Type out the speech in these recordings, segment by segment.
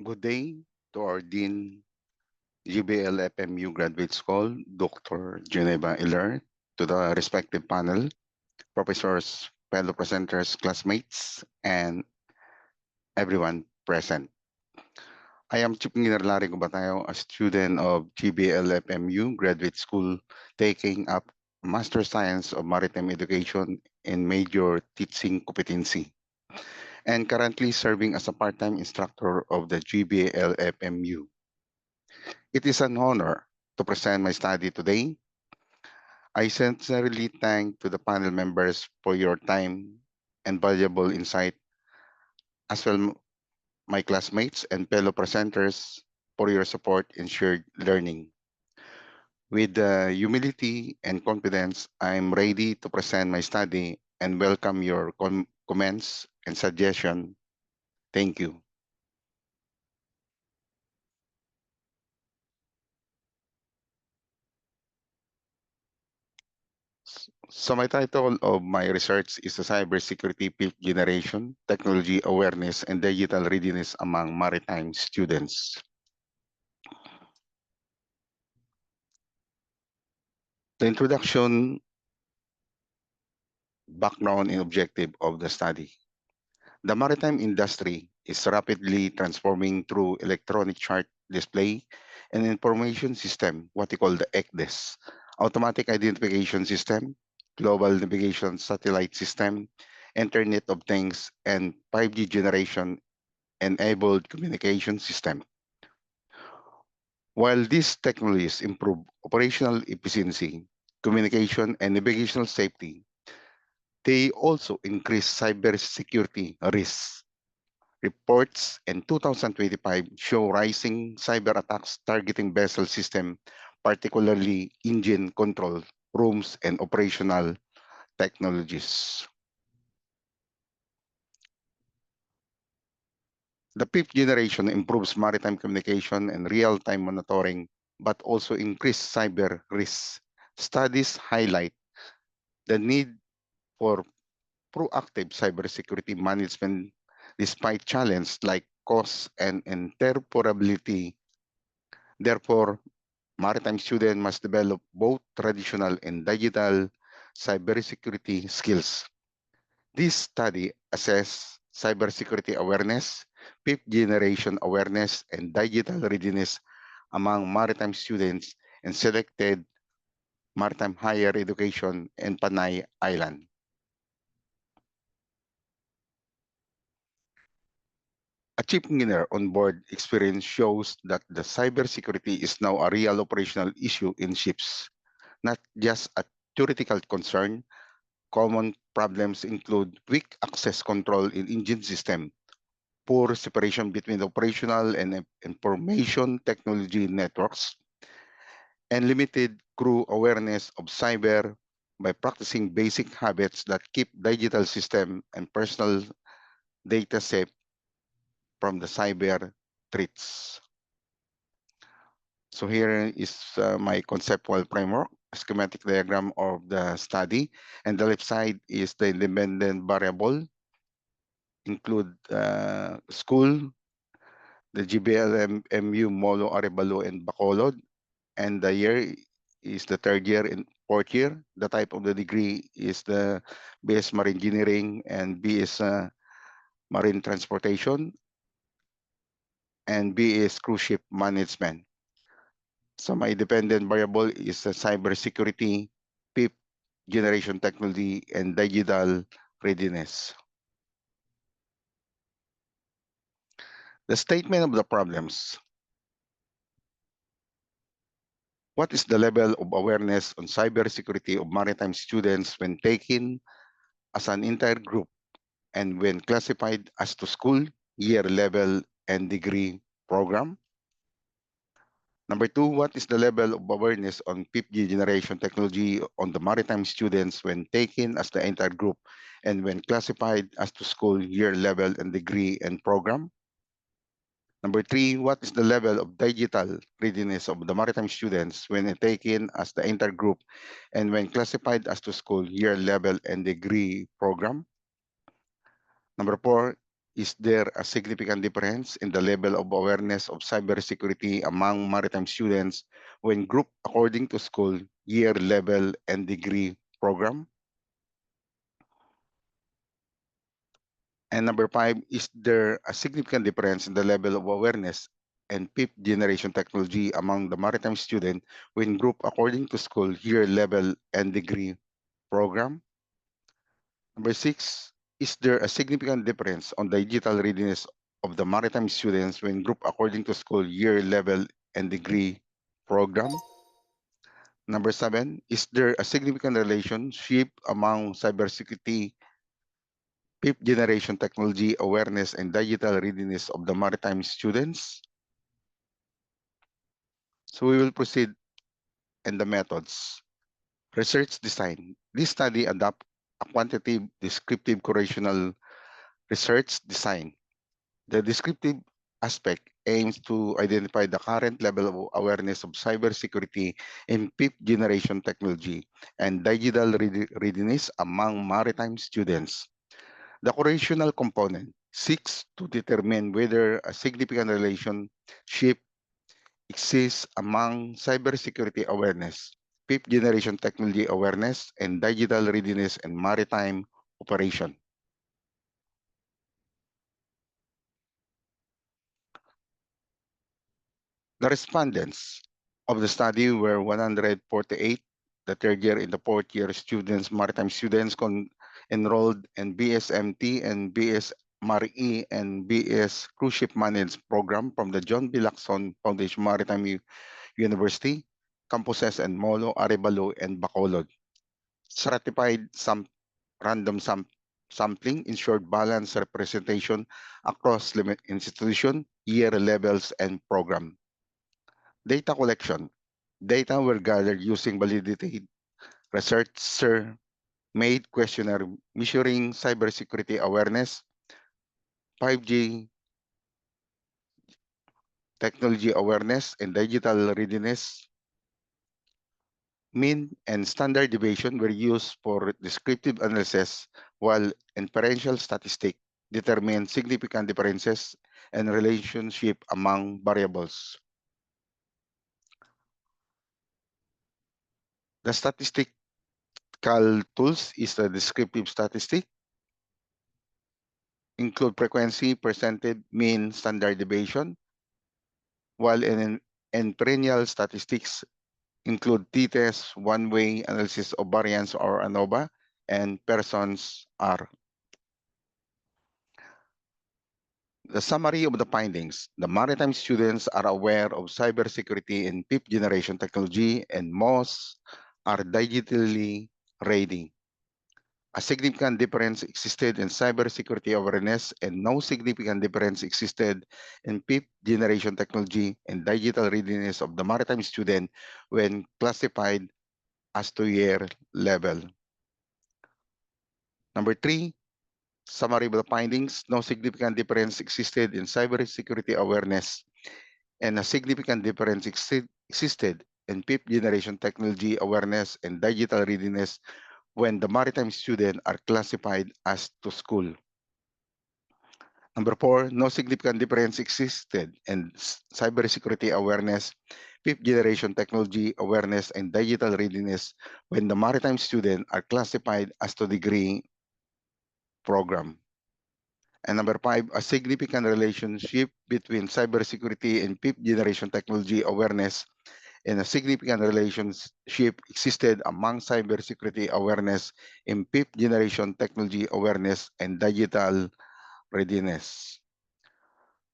Good day to our Dean, GBL FMU Graduate School, Dr. Geneva Iler, to the respective panel, professors, fellow presenters, classmates, and everyone present. I am Chief Engineer Larry Gubatayo, a student of GBL FMU Graduate School, taking up Master Science of Maritime Education in major teaching competency, and currently serving as a part-time instructor of the GBL FMU. It is an honor to present my study today. I sincerely thank to the panel members for your time and valuable insight, as well my classmates and fellow presenters for your support and shared learning. With humility and confidence, I am ready to present my study and welcome your comments and suggestions. Thank you. So my title of my research is the cybersecurity fifth generation, technology awareness and digital readiness among maritime students. The introduction, background and objective of the study. The maritime industry is rapidly transforming through electronic chart display and information system, what we call the ECDIS, automatic identification system, global navigation satellite system, Internet of Things, and 5G generation enabled communication system. While these technologies improve operational efficiency, communication, and navigational safety, they also increase cybersecurity risks. Reports in 2025 show rising cyber attacks targeting vessel system, particularly engine control rooms and operational technologies. The fifth generation improves maritime communication and real-time monitoring, but also increase cyber risks. Studies highlight the need for proactive cybersecurity management despite challenges like cost and interoperability. Therefore, maritime students must develop both traditional and digital cybersecurity skills. This study assesses cybersecurity awareness, fifth generation awareness, and digital readiness among maritime students and selected maritime higher education in Panay Island. A chief engineer on board experience shows that the cybersecurity is now a real operational issue in ships, not just a theoretical concern. Common problems include weak access control in engine system, poor separation between operational and information technology networks, and limited crew awareness of cyber by practicing basic habits that keep digital system and personal data safe from the cyber threats. So here is my conceptual framework, schematic diagram of the study, and the left side is the independent variable, include school, the GBLMU, Molo, Arevalo, and Bacolod, and the year is the third year and fourth year. The type of the degree is the BS Marine Engineering and BS Marine Transportation and BS Cruise Ship Management. So my dependent variable is the cybersecurity, fifth generation technology, and digital readiness. The statement of the problems. What is the level of awareness on cybersecurity of maritime students when taken as an entire group and when classified as to school, year level, and degree program? Number two, what is the level of awareness on fifth generation technology on the maritime students when taken as the entire group and when classified as to school, year level, and degree and program? Number three, what is the level of digital readiness of the maritime students when taken as the entire group and when classified as to school, year level, and degree program? Number four, is there a significant difference in the level of awareness of cybersecurity among maritime students when grouped according to school, year, level, and degree program? And number 5, is there a significant difference in the level of awareness and fifth generation technology among the maritime student when grouped according to school, year, level, and degree program? Number 6, is there a significant difference on the digital readiness of the maritime students when grouped according to school, year, level, and degree program? Number 7, is there a significant relationship among cybersecurity, fifth generation technology awareness, and digital readiness of the maritime students? So we will proceed in the methods. Research design. This study adopt a quantitative, descriptive, correlational research design. The descriptive aspect aims to identify the current level of awareness of cybersecurity in fifth generation technology and digital readiness among maritime students. The correlational component seeks to determine whether a significant relationship exists among cybersecurity awareness, fifth generation technology awareness, and digital readiness and maritime operation. The respondents of the study were 148, the third year and the fourth year students, maritime students enrolled in BSMT and BS MARE and BS Cruise Ship Management program from the John B. Lacson Foundation Maritime University, campuses in Molo, Arevalo, and Bacolod. Stratified random sampling ensured balanced representation across institution, year levels, and program. Data collection. Data were gathered using validated researcher-made questionnaire measuring cybersecurity awareness, 5G technology awareness, and digital readiness. Mean and standard deviation were used for descriptive analysis, while inferential statistics determine significant differences and relationship among variables. The statistical tools is the descriptive statistic, include frequency, percentage, mean, standard deviation, while in perennial statistics include t-test, one-way analysis of variance or ANOVA, and Pearson's R. The summary of the findings. The maritime students are aware of cybersecurity and fifth generation technology, and most are digitally ready. A significant difference existed in cybersecurity awareness, and no significant difference existed in fifth generation technology and digital readiness of the maritime student when classified as two-year level. Number 3, summary of the findings. No significant difference existed in cybersecurity awareness, and a significant difference existed in fifth generation technology awareness and digital readiness when the maritime students are classified as to school. Number 4, no significant difference existed in cybersecurity awareness, fifth generation technology awareness, and digital readiness when the maritime students are classified as to degree program. And number 5, a significant relationship between cybersecurity and fifth generation technology awareness, and a significant relationship existed among cybersecurity awareness in fifth generation technology awareness and digital readiness.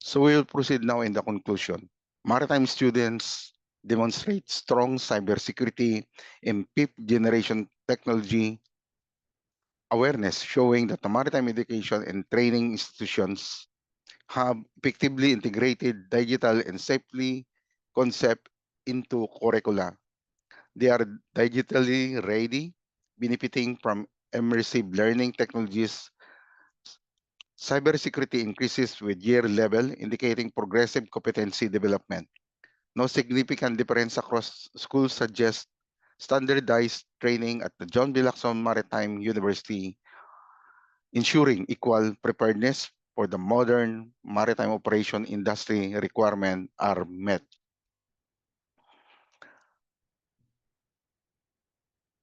So we will proceed now in the conclusion. Maritime students demonstrate strong cybersecurity in fifth generation technology awareness, showing that the maritime education and training institutions have effectively integrated digital and safely concept into curricula. They are digitally ready, benefiting from immersive learning technologies. Cybersecurity increases with year level, indicating progressive competency development. No significant difference across schools suggests standardized training at the John B. Lacson Maritime University, ensuring equal preparedness for the modern maritime operation industry requirement are met.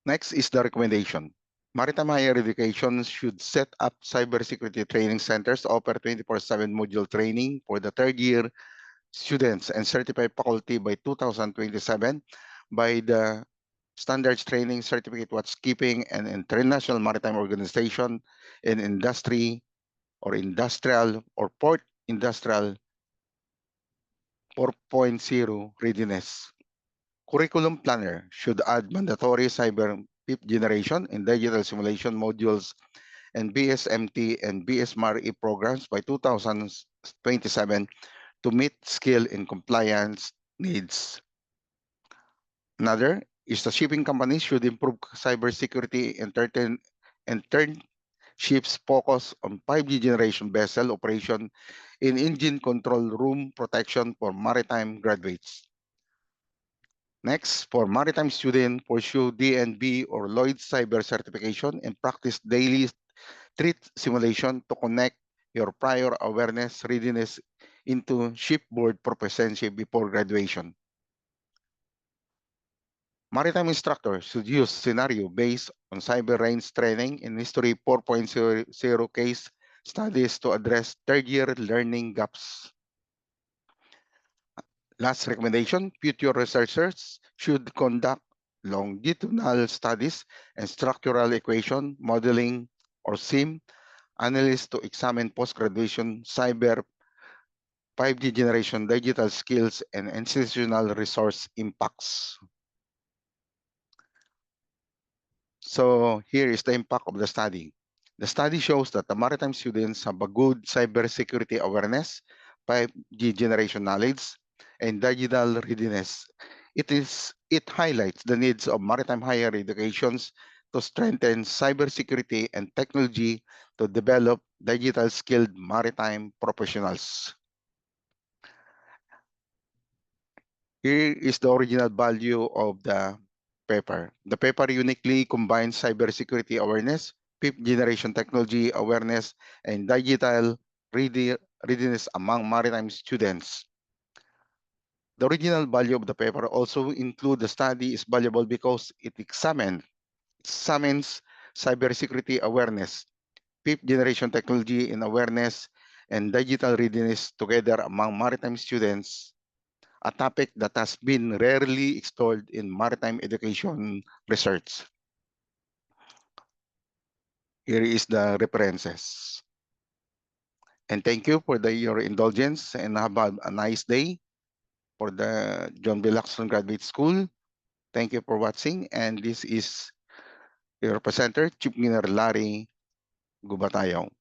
Next is the recommendation. Maritime higher education should set up cybersecurity training centers, offer 24/7 module training for the third year students and certified faculty by 2027 by the Standards Training Certificate Watchkeeping and International Maritime Organization in Industry or Industrial or Port Industrial 4.0 readiness. Curriculum planner should add mandatory cyber fifth generation and digital simulation modules and BSMT and BSMRE programs by 2027 to meet skill and compliance needs. Another is the shipping companies should improve cybersecurity and turn ships focus on 5G generation vessel operation in engine control room protection for maritime graduates. Next, for maritime student, pursue DNB or Lloyd's Cyber Certification and practice daily threat simulation to connect your prior awareness readiness into shipboard proficiency before graduation. Maritime instructors should use scenario based on cyber range training and history 4.0 case studies to address third-year learning gaps. Last recommendation, future researchers should conduct longitudinal studies and structural equation modeling or SIM analysis to examine post-graduation cyber 5G generation digital skills and institutional resource impacts. So here is the impact of the study. The study shows that the maritime students have a good cybersecurity awareness, 5G generation knowledge, and digital readiness. It highlights the needs of maritime higher educations to strengthen cybersecurity and technology to develop digital skilled maritime professionals. Here is the original value of the paper. The paper uniquely combines cybersecurity awareness, fifth generation technology awareness, and digital readiness among maritime students. The original value of the paper also include the study is valuable because it examines cybersecurity awareness, fifth generation technology and awareness, and digital readiness together among maritime students, a topic that has been rarely explored in maritime education research. Here is the references. And thank you for your indulgence and have a nice day for the John B. Lacson Graduate School. Thank you for watching. And this is your presenter, Chief Engineer Larry Gubatayaw.